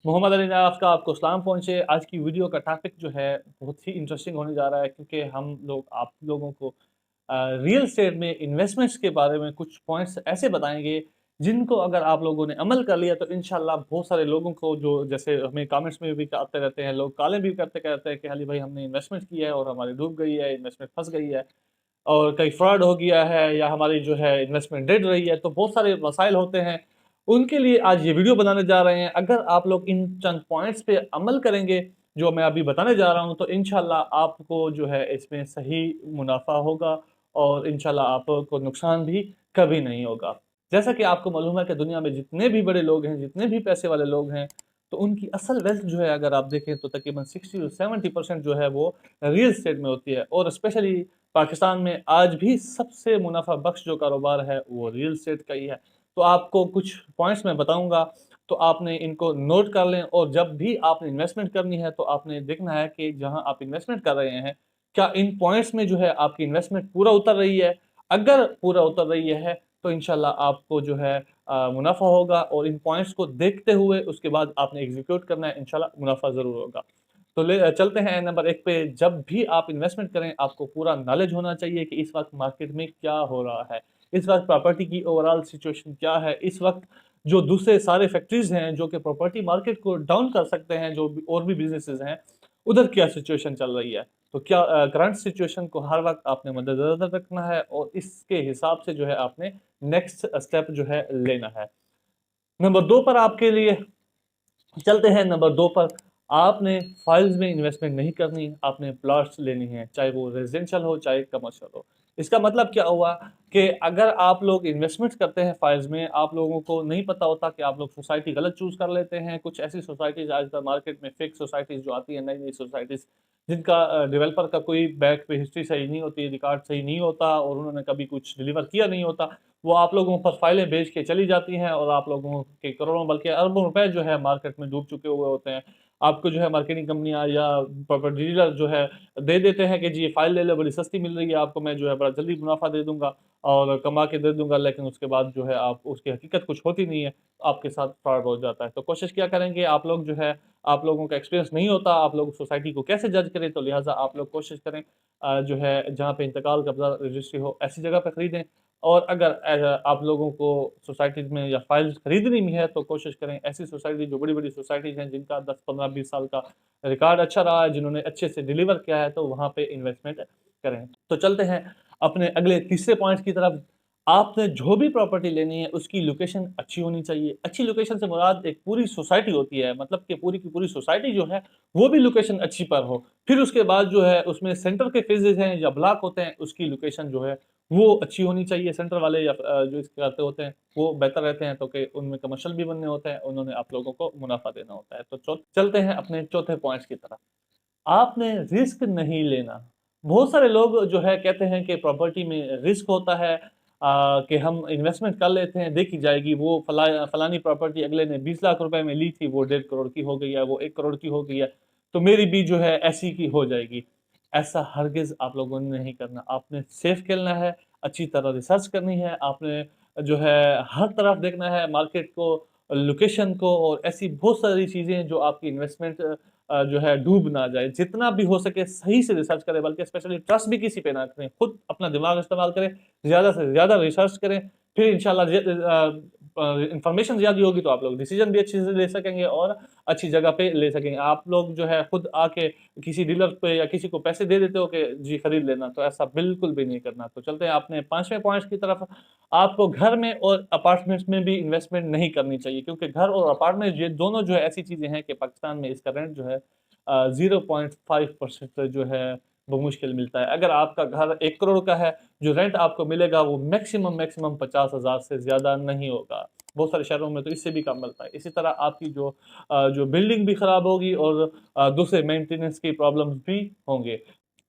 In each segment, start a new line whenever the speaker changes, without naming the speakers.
मोहम्मद अली नवाज़ का आपको सलाम पहुँचे। आज की वीडियो का टॉपिक जो है बहुत ही इंटरेस्टिंग होने जा रहा है, क्योंकि हम लोग आप लोगों को रियल एस्टेट में इन्वेस्टमेंट्स के बारे में कुछ पॉइंट्स ऐसे बताएँगे, जिनको अगर आप लोगों ने अमल कर लिया तो इंशाल्लाह बहुत सारे लोगों को, जो जैसे हमें कमेंट्स में भी आते रहते हैं, लोग कॉलें भी करते कहते हैं कि अली भाई हमने इन्वेस्टमेंट किया है और हमारी डूब गई है, इन्वेस्टमेंट फँस गई है और कहीं फ्रॉड हो गया है या हमारी जो है इन्वेस्टमेंट डेड रही है। तो बहुत सारे मसाइल होते हैं, उनके लिए आज ये वीडियो बनाने जा रहे हैं। अगर आप लोग इन चंद पॉइंट्स पे अमल करेंगे, जो मैं अभी बताने जा रहा हूँ, तो इंशाल्लाह आपको जो है इसमें सही मुनाफ़ा होगा और इंशाल्लाह आपको नुकसान भी कभी नहीं होगा। जैसा कि आपको मालूम है कि दुनिया में जितने भी बड़े लोग हैं, जितने भी पैसे वाले लोग हैं, तो उनकी असल वेल्थ जो है अगर आप देखें तो तकरीबन 60 टू 70% जो है वो रियल एस्टेट में होती है। और स्पेशली पाकिस्तान में आज भी सबसे मुनाफा बख्श जो कारोबार है वो रियल एस्टेट का ही है। तो आपको कुछ पॉइंट्स मैं बताऊंगा, तो आपने इनको नोट कर लें और जब भी आपने इन्वेस्टमेंट करनी है तो आपने देखना है कि जहां आप इन्वेस्टमेंट कर रहे हैं, क्या इन पॉइंट्स में जो है आपकी इन्वेस्टमेंट पूरा उतर रही है। अगर पूरा उतर रही है तो इंशाल्लाह आपको जो है मुनाफा होगा, और इन पॉइंट्स को देखते हुए उसके बाद आपने एग्जीक्यूट करना है, इंशाल्लाह मुनाफा ज़रूर होगा। तो चलते हैं नंबर 1 पे। जब भी आप इन्वेस्टमेंट करें, आपको पूरा नॉलेज होना चाहिए कि इस वक़्त मार्केट में क्या हो रहा है। इस वक़्त प्रॉपर्टी की ओवरऑल सिचुएशन क्या है? इस वक़्त जो दूसरे सारे फैक्टर्स हैं जो कि प्रॉपर्टी मार्केट को डाउन कर सकते हैं, जो भी और भी बिज़नेसेस हैं, उधर क्या सिचुएशन चल रही है। तो क्या करंट सिचुएशन को हर वक़्त आपने मद्देनज़र रखना है और इसके हिसाब से जो है आपने नेक्स्ट स्टेप जो है लेना है। नंबर 2 पर आपके लिए चलते हैं। नंबर 2 पर आपने फाइल्स में इन्वेस्टमेंट नहीं करनी, आपने प्लॉट्स लेनी है, चाहे वो रेज़िडेंशियल हो, चाहे कमर्शियल हो। इसका मतलब क्या हुआ कि अगर आप लोग इन्वेस्टमेंट करते हैं फाइल्स में, आप लोगों को नहीं पता होता कि आप लोग सोसाइटी गलत चूज़ कर लेते हैं। कुछ ऐसी सोसाइटीज़ आजकल मार्केट में फेक सोसाइटीज़ जो आती हैं, नई-नई सोसाइटीज़, जिनका डेवलपर का कोई बैक पे हिस्ट्री सही नहीं होती, रिकॉर्ड सही नहीं होता और उन्होंने कभी कुछ डिलीवर किया नहीं होता। वो आप लोगों पर फाइलें बेच के चली जाती हैं और आप लोगों के करोड़ों बल्कि अरबों रुपए जो है मार्केट में डूब चुके हुए होते हैं। आपको जो है मार्केटिंग कंपनियाँ या प्रॉपर्टी डीलर जो है दे देते हैं कि जी ये फाइल ले लो, बड़ी सस्ती मिल रही है आपको, मैं जो है बड़ा जल्दी मुनाफा दे दूँगा और कमा के दे दूँगा, लेकिन उसके बाद जो है आप उसकी हकीकत कुछ होती नहीं है, आपके साथ फ्रॉड हो जाता है। तो कोशिश क्या करेंगे, आप लोग जो है, आप लोगों का एक्सपीरियंस नहीं होता, आप लोग सोसाइटी को कैसे जज करें, तो लिहाज़ा आप लोग कोशिश करें जो है जहाँ पे इंतकाल, कब्ज़ा, रजिस्ट्री हो, ऐसी जगह पे खरीदें। और अगर आप लोगों को सोसाइटीज़ में या फाइल्स खरीदनी भी है तो कोशिश करें ऐसी सोसाइटी, जो बड़ी-बड़ी सोसाइटीज़ हैं जिनका 10, 15, 20 साल का रिकॉर्ड अच्छा रहा है, जिन्होंने अच्छे से डिलीवर किया है, तो वहाँ पे इन्वेस्टमेंट करें। तो चलते हैं अपने अगले तीसरे पॉइंट की तरफ। आपने जो भी प्रॉपर्टी लेनी है उसकी लोकेशन अच्छी होनी चाहिए। अच्छी लोकेशन से मुराद एक पूरी सोसाइटी होती है, मतलब कि पूरी की पूरी सोसाइटी जो है वो भी लोकेशन अच्छी पर हो। फिर उसके बाद जो है उसमें सेंटर के फेजेज़ हैं या ब्लॉक होते हैं, उसकी लोकेशन जो है वो अच्छी होनी चाहिए। सेंटर वाले या जो इसके करते होते हैं वो बेहतर रहते हैं, तो कि उनमें कमर्शियल भी बनने होते हैं, उन्होंने आप लोगों को मुनाफ़ा देना होता है। तो चलते हैं अपने चौथे पॉइंट्स की तरफ। आपने रिस्क नहीं लेना। बहुत सारे लोग जो है कहते हैं कि प्रॉपर्टी में रिस्क होता है, कि हम इन्वेस्टमेंट कर लेते हैं, देखी जाएगी, वो फलानी प्रॉपर्टी अगले ने 20 लाख रुपए में ली थी, वो 1.5 करोड़ की हो गई है, वो 1 करोड़ की हो गई है, तो मेरी भी जो है ऐसी की हो जाएगी। ऐसा हरगिज़ आप लोगों ने नहीं करना। आपने सेफ खेलना है, अच्छी तरह रिसर्च करनी है, आपने जो है हर तरफ देखना है मार्केट को, लोकेशन को, और ऐसी बहुत सारी चीज़ें जो आपकी इन्वेस्टमेंट जो है डूब ना जाए। जितना भी हो सके सही से रिसर्च करें, बल्कि स्पेशली ट्रस्ट भी किसी पे ना करें। खुद अपना दिमाग इस्तेमाल करें, ज़्यादा से ज़्यादा रिसर्च करें, फिर इंशाल्लाह इन्फॉर्मेशन ज़्यादा होगी तो आप लोग डिसीज़न भी अच्छे से ले सकेंगे और अच्छी जगह पे ले सकेंगे। आप लोग जो है खुद आके किसी डीलर पे या किसी को पैसे दे देते हो कि जी खरीद लेना, तो ऐसा बिल्कुल भी नहीं करना। तो चलते हैं अपने 5वें पॉइंट की तरफ। आपको घर में और अपार्टमेंट्स में भी इन्वेस्टमेंट नहीं करनी चाहिए, क्योंकि घर और अपार्टमेंट ये दोनों जो है ऐसी चीज़ें हैं कि पाकिस्तान में इसका रेंट जो है 0.5% जो है वो मुश्किल मिलता है। अगर आपका घर 1 करोड़ का है, जो रेंट आपको मिलेगा वो मैक्सिमम 50,000 से ज़्यादा नहीं होगा। बहुत सारे शहरों में तो इससे भी कम मिलता है। इसी तरह आपकी जो बिल्डिंग भी खराब होगी और दूसरे मेंटेनेंस की प्रॉब्लम्स भी होंगे।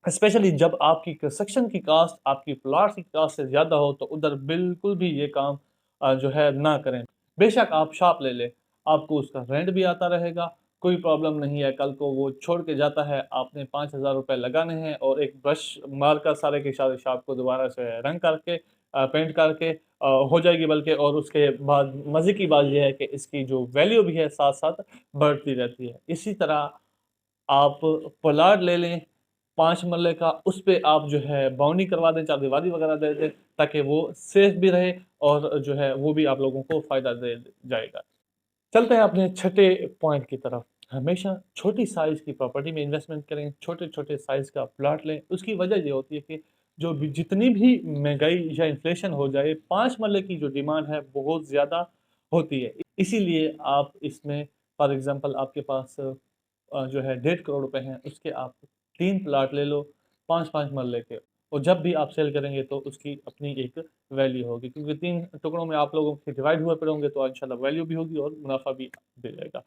स्पेशली जब आपकी कंस्ट्रक्शन की कॉस्ट आपकी प्लॉट की कॉस्ट से ज़्यादा हो, तो उधर बिल्कुल भी ये काम जो है ना करें। बेशक आप शॉप ले लें, आपको उसका रेंट भी आता रहेगा, कोई प्रॉब्लम नहीं है। कल को वो छोड़ के जाता है, आपने 5,000 रुपए लगाने हैं और एक ब्रश मार कर सारे के सारे शॉप को दोबारा से रंग करके पेंट करके हो जाएगी बल्कि, और उसके बाद मज़े की बात ये है कि इसकी जो वैल्यू भी है साथ साथ बढ़ती रहती है। इसी तरह आप प्लॉट ले लें 5 मरले का, उस पे आप जो है बाउंड्री करवा दें, चारदीवारी वगैरह दे दें, ताकि वो सेफ भी रहे और जो है वो भी आप लोगों को फ़ायदा दे जाएगा। चलते हैं अपने छठे पॉइंट की तरफ। हमेशा छोटी साइज़ की प्रॉपर्टी में इन्वेस्टमेंट करें, छोटे-छोटे साइज़ का प्लॉट लें। उसकी वजह ये होती है कि जो भी जितनी भी महँगाई या इन्फ्लेशन हो जाए, 5 मरले की जो डिमांड है बहुत ज़्यादा होती है। इसीलिए आप इसमें फॉर एग्ज़ाम्पल आपके पास जो है 1.5 करोड़ रुपए हैं, उसके आप 3 प्लॉट ले लो 5-5 मरले के, और जब भी आप सेल करेंगे तो उसकी अपनी एक वैल्यू होगी, क्योंकि 3 टुकड़ों में आप लोगों के डिवाइड हुए पड़े होंगे तो इंशाल्लाह वैल्यू भी होगी और मुनाफ़ा भी दे जाएगा।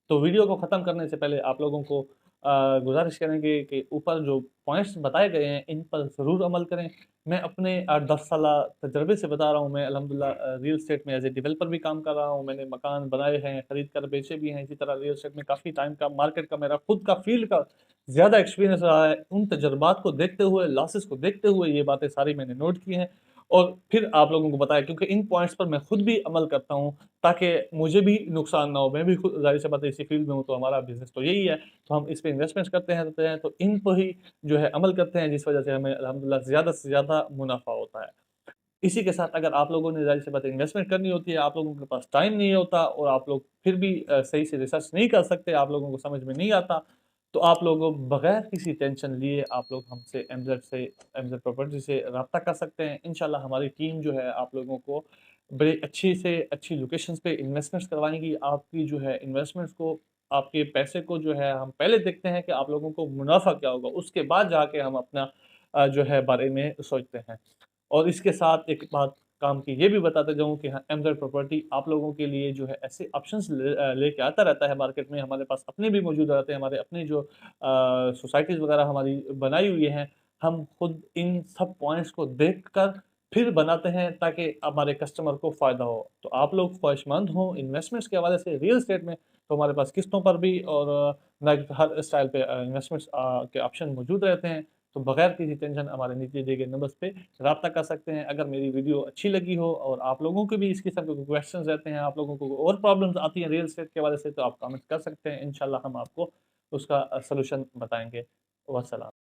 तो वीडियो को ख़त्म करने से पहले आप लोगों को गुज़ारिश करेंगे कि ऊपर जो पॉइंट्स बताए गए हैं इन पर ज़रूर अमल करें। मैं अपने 8-10 साला तजर्बे से बता रहा हूँ। मैं अल्हम्दुलिल्लाह रियल एस्टेट में एज़ ए डेवलपर भी काम कर रहा हूँ। मैंने मकान बनाए हैं, ख़रीद कर बेचे भी हैं। इसी तरह रियल एस्टेट में काफ़ी टाइम का, मार्केट का, मेरा खुद का फ़ील्ड का ज़्यादा एक्सपीरियंस रहा है। उन तजुर्बात को देखते हुए, लॉसेस को देखते हुए ये बातें सारी मैंने नोट की हैं और फिर आप लोगों को बताया, क्योंकि इन पॉइंट्स पर मैं खुद भी अमल करता हूँ ताकि मुझे भी नुकसान ना हो। मैं भी खुद ज़ाहिर सी बात है इसी फ़ील्ड में हूँ, तो हमारा बिज़नेस तो यही है। तो हम इस पे इन्वेस्टमेंट्स करते हैं, तो इन पर ही जो है अमल करते हैं, जिस वज़ह से हमें अल्हम्दुलिल्लाह ज़्यादा से ज़्यादा मुनाफ़ा होता है। इसी के साथ अगर आप लोगों ने ज़ाहिर सी बात है इन्वेस्टमेंट करनी होती है, आप लोगों के पास टाइम नहीं होता और आप लोग फिर भी सही से रिसर्च नहीं कर सकते, आप लोगों को समझ में नहीं आता, तो आप लोग बगैर किसी टेंशन लिए आप लोग हमसे एमज़ेड प्रॉपर्टी से राब्ता कर सकते हैं। इंशाल्लाह हमारी टीम जो है आप लोगों को बड़ी अच्छी से अच्छी लोकेशंस पे इन्वेस्टमेंट्स करवाएँगी। आपकी जो है इन्वेस्टमेंट्स को, आपके पैसे को जो है हम पहले देखते हैं कि आप लोगों को मुनाफ़ा क्या होगा, उसके बाद जाके हम अपना जो है बारे में सोचते हैं। और इसके साथ एक बात काम की ये भी बताते जाऊँ कि हाँ, एमज़ेड प्रॉपर्टी आप लोगों के लिए जो है ऐसे ऑप्शंस लेके आता रहता है मार्केट में। हमारे पास अपने भी मौजूद रहते हैं, हमारे अपने जो सोसाइटीज़ वगैरह हमारी बनाई हुई हैं, हम खुद इन सब पॉइंट्स को देखकर फिर बनाते हैं ताकि हमारे कस्टमर को फ़ायदा हो। तो आप लोग ख्वाहिशमंद हों इन्वेस्टमेंट्स के हवाले से रियल एस्टेट में, तो हमारे पास किस्तों पर भी और नकद हर स्टाइल पे इन्वेस्टमेंट्स के ऑप्शन मौजूद रहते हैं। तो बगैर किसी टेंशन हमारे नीचे दिए गए नंबर्स पे राब्ता कर सकते हैं। अगर मेरी वीडियो अच्छी लगी हो और आप लोगों के भी इस किस्म के क्वेश्चंस रहते हैं, आप लोगों को और प्रॉब्लम्स आती हैं रियल एस्टेट के हवाले से, तो आप कमेंट कर सकते हैं। इंशाल्लाह हम आपको उसका सॉल्यूशन बताएँगे। वस्सलाम।